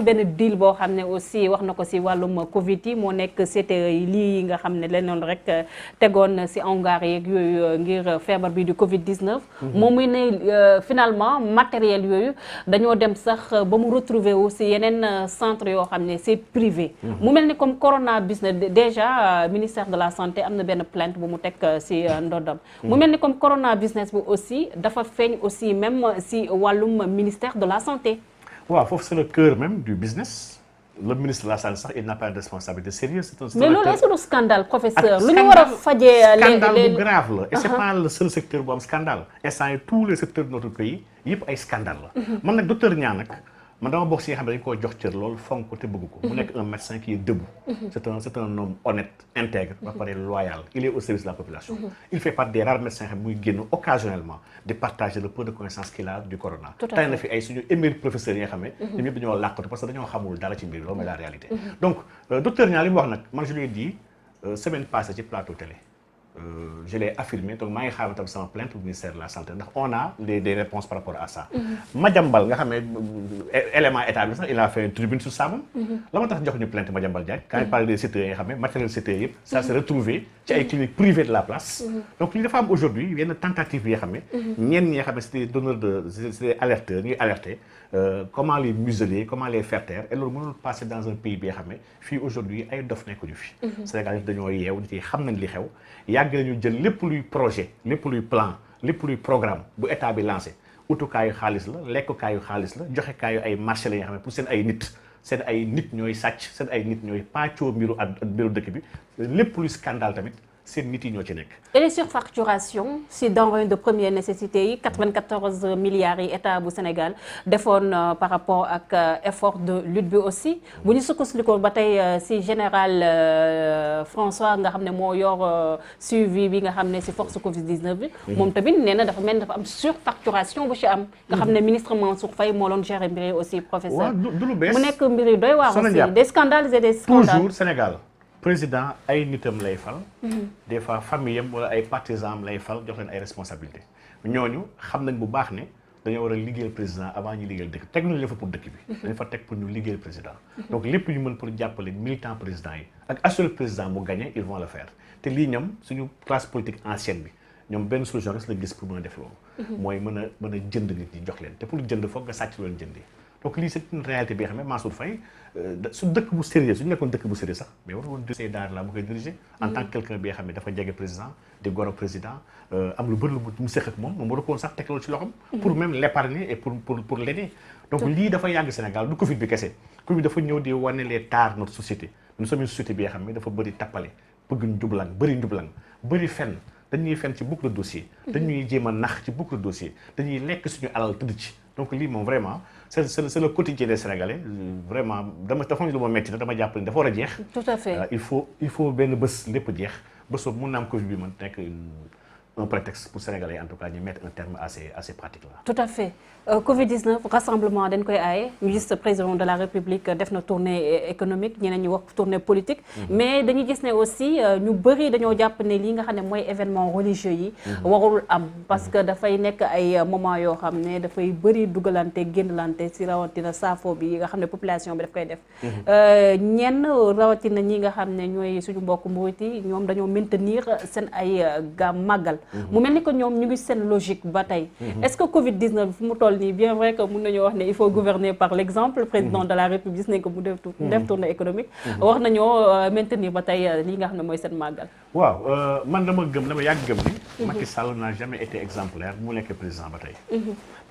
benn deal boo xam ne aussi wax na ko si wàllum Covid yi moo nekk CTE yi lii nga xam ne leneen rek tegoon si hangar yeeg yooyu ngir feebar bi di Covid 19. moom muy ne finalement matériel yooyu dañoo dem sax ba mu retrouver wu si yeneen centre yoo xam ne c'est privé. mu mel ni comme corona business déjà ministère de la santé am na benn plainte bu mu teg si ndodam. mu mel ni comme corona business bi aussi dafa feeñ aussi même si wàllum ministère de la santé. waaw foofu c'est le cœur même du business. Le ministre de la santé sax il n'a pas de responsabilité sérieuse. mais loolu est-ce que du scandale professeur. lu ñu war a fajee scandale bu grave la. et c'est pas le seul secteur bu am scandale. instant yi tous les secteurs de notre pays yëpp ay scandale la. man nag docteur Niang nag man dama bokk si nga xam ne dañu koo jox cër loolu fonk ko te bëgg ko. mu nekk un médecin qui est debout. c'est un homme honnête intègre ba pare loyal. il est au service de la population. il fait partie des rares médecins xam muy génn occasionnellement de partager le peu de connaissances qu'il a du corona. tey na fi ay suñu émérite professeurs yi nga xam ne. ñoom ñëpp dañoo làqatu parce que dañoo xamul dara ci mbir loolu mooy la réalité. donc docteur Niang li mu wax nag man je lui ai dit semaine passée ci plateau télé. Je l'ai affirmé donc maa ngi xaaral tam sama plainte au ministère de la santé ndax on a des réponses par rapport à ça. Madiambal nga xam ne élément état bi sax il a fait une tribune sur ça moom. la ma tax jox ñu plainte Madiambal Diagne. quand il parle des CTE yi nga xam ne matériel CTE yëpp. ça s'est retrouvé ci ay cliniques privées de la place. donc li dafa am aujourd'hui yenn tentative yi nga xam ne. ñenn ñi nga xam ne c'est des donneurs de c'est des alerteurs ñuy alerter comment les museler comment les faire taire et loolu mënul passer dans un pays bi nga xam ne fii aujourd'hui ay dof nekkuñu fi. Sénégal dañoo yeew nit yi xam nañ li xew. yàgg nañu jël lépp luy projet lépp luy plan lépp luy programme bu état bi lancé utukaayu xaalis la lekkukaayu xaalis la joxekaayu ay marché la nga xam ne pour seen ay nit ñooy sàcc seen ay nit ñooy pàccoo mbiru dëkk bi lépp luy scandale tamit seen nit yi ñoo ci nekk. et les surfacturations si denrées de première nécessité yi 94 milliards yi état bu Sénégal defoon par rapport ak effort de lutte bi aussi bu ñu sukkandikoo ba tey si général François nga xam ne moo yor suivi bi nga xam ne si force Covid 19 bi. moom tamit nee na dafa mel ni dafa am surfacturation bu ci am. nga xam ne ministre Mansour Faye moo doon gérer mbir yi aussi professeur. waaw du lu bees mu nekk mbir yi doy waar aussi des scandales et des scandales. toujours Sénégal. président ay nitam lay fal. des fois famille am wala ay partisans am lay fal jox leen ay responsabilités ñooñu xam nañ bu baax ne dañoo war a liggéeyal président avant ñuy liggéeyal dëkk teg nañu fa pour dëkk bi. dañu fa teg pour ñu liggéeyal président. donc lépp ñu mën pour jàppale militant président yi ak assurer président mu gagner ils vont le faire te lii ñoom suñu classe politique ancienne bi ñoom benn solution rek la gis pour mën a def loolu. mooy mën a jënd nit ñi jox leen te pour jënd foog nga sàcc leen jëndee. donc lii c'est une réalité bi nga xam ne Mansour Faye su dëkk bu sérieux su ñu nekkoon dëkk bu sérieux sax mais war woon diriger daara la mu koy diriger en tant que quelqu'un bi nga xam ne dafa jege président di goro président am lu bëri lu mu séq ak moom war a koon sax teg loolu ci loxom pour même l'épargner et pour l'aider donc lii dafa yàgg Sénégal du Covid bi kese Covid bi dafa ñëw di wane les tares de notre société nous sommes une société bi nga xam ne dafa bëri tappale bëgg njublang bëri fenn dañuy fenn ci beaucoup de dossiers dañuy jéem a nax ci beaucoup de dossiers dañuy lekk suñu alal tëdd ci donc lii moom vraiment c'est le quotidien des Sénégalais vraiment dafa am lu ma metti na dama jàpp ni dafa war a jeex. tout à fait il faut benn bés lépp jeex bés boobu mun na am Covid bi man nekk un prétexte pour Sénégalais en tout cas ñu mettre un terme à ces pratiques là. tout à fait Covid 19 rassemblement dañ koy aaye vice président de la République def na tournée économique ñeneen ñi wax tournée politique. mais dañuy gis ne aussi ñu bëri dañoo jàpp ne lii nga xam ne mooy événement religieux yi. warul am parce que dafay nekk ay moment yoo xam ne dafay bëri dugalante génnlante si rawatina saafo bi nga xam ne population bi daf koy def. ñenn rawatina ñi nga xam ne ñooy suñu mbokk murit yi ñoom dañoo maintenir seen ay màggal. mu mel ni que ñoom ñu ngi seen logique ba tey. est-ce que Covid 19 fu mu toll nii bien vrai que mun nañoo wax ne il faut gouverner par l'exemple président de la République gis nañ ko mu def tournée économique. wax nañoo maintenir ba tey lii nga xam ne mooy seen màggal. waaw man dama yàgg gëm ni. Macky Sall n'a jamais été exemplaire mu nekk président ba tey.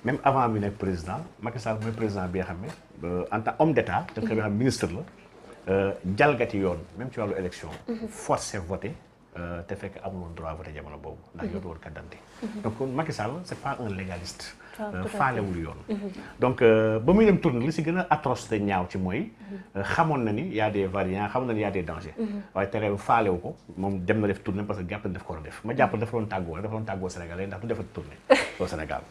même avant bi nekk président Macky Sall mooy président bi nga xam ne en tant homme d'État. te nga xam ministre la jalgati yoon même ci wàllu élection. forcé voter. te fekk amuloon droit voter jamono boobu ndax yoru woon carte d'identité donc Macky Sall c'est pas un légaliste faalewul yoon donc ba muy dem tourner li si gën a atroce te ñaaw ci mooy xamoon na ni y a des variants xamoon na ni y a des dangers waaye tereew faalewu ko moom dem na def tournée parce que jàpp na def ko war a def ma jàpp dafa doon tàggoo Sénégalais ndax du defati tournée au Sénégal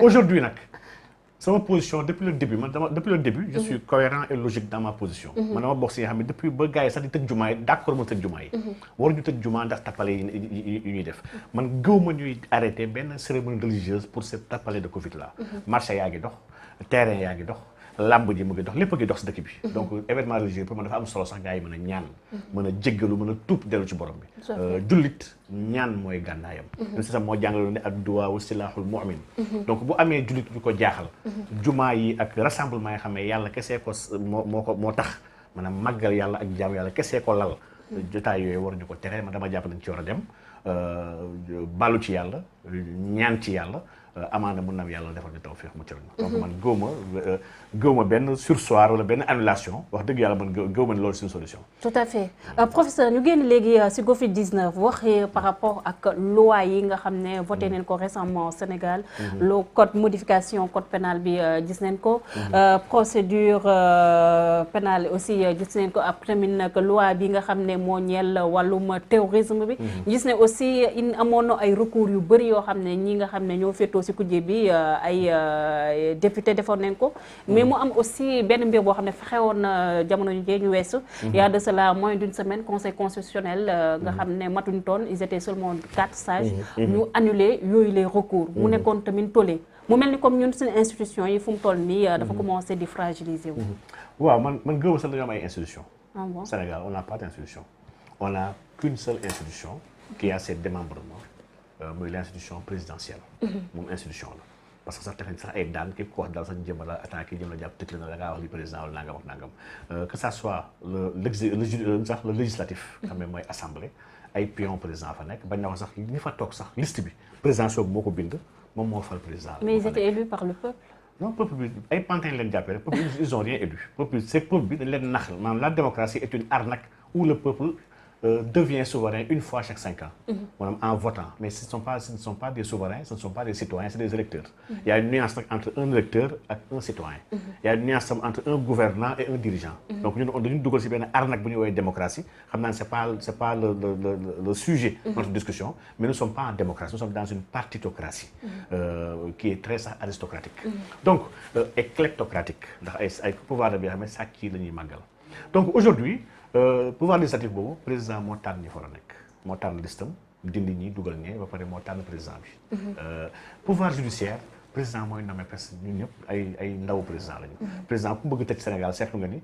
aujourd'hui nag sama position depuis le début je suis cohérent et logique dans ma position man dama bokk si nga xam ne depuis ba gars yi sax di tëj jumaa yi d'accord ma tëj jumaa yi waruñu tëj jumaa ndax tappale yi ñuy def man gëw ma ñuy arrêté benn cérémonie religieuse pour ce tappale de Covid là marché yaa ngi dox terrain yaa ngi dox làmb ji mu ngi dox lépp a ngi dox si dëkk bi. donc événement religieux pour man dafa am solo sax gars yi mën a ñaan. mën a jéggalu mën a tuub dellu ci borom bi. jullit ñaan mooy gànnaayam. le système moo jàngaloon ne ad-duwaa wa silaaxul mu'min. donc bu amee jullit ñu ko jaaxal. jumaa yi ak rassemblement yi xam ne yàlla kese ko moo tax maanaam màggal yàlla ak jaamu yàlla kese ko lal. jotaay yooyu waruñu ko tere man dama jàpp nañ ci war a dem balu ci yàlla ñaan ci yàlla. amaana mun na yàlla defal ñu tawfiix mu cëriñ donc man gëwma benn sursoir wala benn annulation wax dëgg yàlla man gëwma ne loolu c'est une solution. tout à fait professeur ñu génn léegi si Covid 19 wax par rapport ak loi yi nga xam ne voté nañ ko récemment au Sénégal. le code modification code pénal bi gis nañ ko. procédure pénale aussi gis nañ ko après tamit nag loi bi nga xam ne moo ñeel wàllum terrorisme bi. gis ne aussi amoon na ay recours yu bëri yoo xam ne ñi nga xam ne ñoo féetoo ci kujje bi ay député defoon nañ ko mais mu am aussi benn mbir boo xam ne xewoon na jamono jii ñu weesu il y a de cela moins d'une semaine conseil constitutionnel nga xam ne matuñ toon ils étaient seulement 4 sages ñu annulé yooyu les recours mu nekkoon tamit tollé mu mel ni comme ñun suñu institution yi fu mu toll nii dafa commencé di fragiliser wu. waaw man gëw sax dañoo am ay institution bon Sénégal on n'a pas d'institution on n'a qu'une seule institution qui a ses démembrements muy l'institution présidentielle. moom institution la parce que sax tax sax ay daan képp ko wax daal sax jëm la attaqué jëm la jàpp tëj la da ngaa wax li président wala nangam ak nangam que ça soit le législatif xam ne mooy assemblée ay pion président fa nekk bañ na ko sax ñi fa toog sax liste bi président Sow moo ko bind moom moo fal président. mais ils étaient élus par le peuple. non peuple bi ay pantin leen jàppee rek peuple ils ont rien élu peuple bi dañ leen nax maanaam la démocratie est une arnaque où le peuple devient souverain une fois chaque 5 ans. maanaam en votant mais ce ne sont pas des souverains ce ne sont pas des citoyens c'est des électeurs. il y a une nuance nag entre un électeur ak un citoyen. il y a une nuance tam entre un gouvernant et un dirigeant. donc ñun dañu dugal ci benn arnaque bu ñuy woowee démocratie xam naa ne c'est pas le sujet de notre discussion mais nous ne sommes pas en démocratie nous sommes dans une partitocratie qui est très aristocratique. donc et kleptocratique ndax ay pouvoir bi xam ne sàcc yi la ñuy màggal donc aujourd'hui pouvoir législatif boobu président moo tànn ñi fa la nekk moo tànn listam dindi ñi dugal ñee ba pare moo tànn président bi. pouvoir judiciaire président mooy nommé presque ñun ñëpp ay ndaw président lañu. président ku bëgg tëj Sénégal seetlu nga ni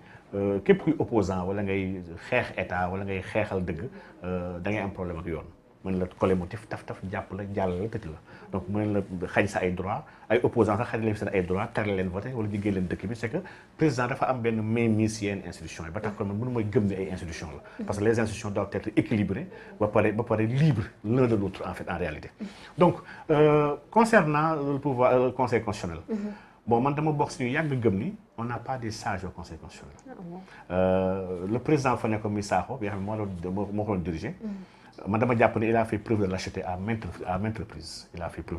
képp kuy opposant wala ngay xeex état wala ngay xeexal dëgg da ngay am problème ak yoon. mën la collé motif taf jàpp la jàll la tëj la donc mën la xañ sa ay droit ay opposants sax xañ leen fi seen ay droit tere leen voté wala jigéen leen dëkk bi c'est que président dafa am benn mainmise yenn institutions yi ba tax kon man mënu mooy gëm ne ay institutions la parce que les institutions doivent être équilibrées ba pare libres l'un de l'autre en fait en réalité donc concernant le pouvoir le conseil constitutionnel bon man dama bokk si ñu yàgg gëm ni on n'a pas des sages au conseil constitutionnel le président fa nekk muy Sakho bi nga xam ne moo ko doon diriger man dama jàpp ne il a fait preuve de lâcheté à maintes reprises il a fait preuve